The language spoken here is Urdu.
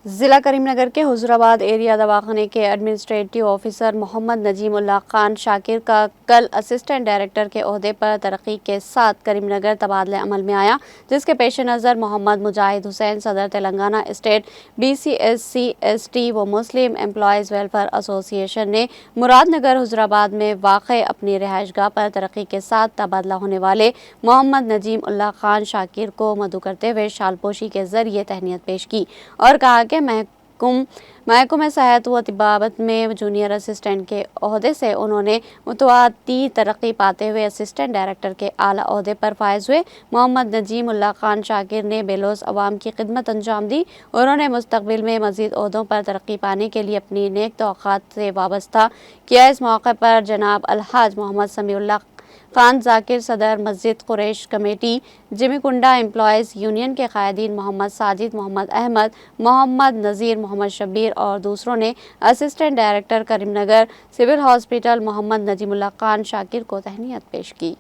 ضلع کریم نگر کے حضرآباد ایریا دواخانے کے ایڈمنسٹریٹو آفیسر محمد نجیم اللہ خان شاکر کا کل اسسٹنٹ ڈائریکٹر کے عہدے پر ترقی کے ساتھ کریم نگر تبادلہ عمل میں آیا، جس کے پیش نظر محمد مجاہد حسین صدر تلنگانہ اسٹیٹ BC/SC/ST و مسلم امپلائیز ویلفیئر ایسوسی ایشن نے مراد نگر حضرآباد میں واقع اپنی رہائش گاہ پر ترقی کے ساتھ تبادلہ ہونے والے محمد نجیم اللہ خان شاکر کو مدعو کرتے ہوئے شال پوشی کے ذریعے تہنیت پیش کی اور کہا کہ محکمہ صحت و طبابت میں جونیئر اسسٹنٹ کے عہدے سے انہوں نے متواتر ترقی پاتے ہوئے اسسٹنٹ ڈائریکٹر کے اعلیٰ عہدے پر فائز ہوئے۔ محمد نجیم اللہ خان شاکر نے بے لوث عوام کی خدمت انجام دی۔ انہوں نے مستقبل میں مزید عہدوں پر ترقی پانے کے لیے اپنی نیک توقعات سے وابستہ کیا۔ اس موقع پر جناب الحاج محمد سمیع اللہ خان ذاکر صدر مسجد قریش کمیٹی جمی کنڈا امپلائیز یونین کے قائدین محمد ساجد، محمد احمد، محمد نذیر، محمد شبیر اور دوسروں نے اسسٹنٹ ڈائریکٹر کریم نگر سول ہاسپٹل محمد نجیم اللہ خان شاکر کو تہنیت پیش کی۔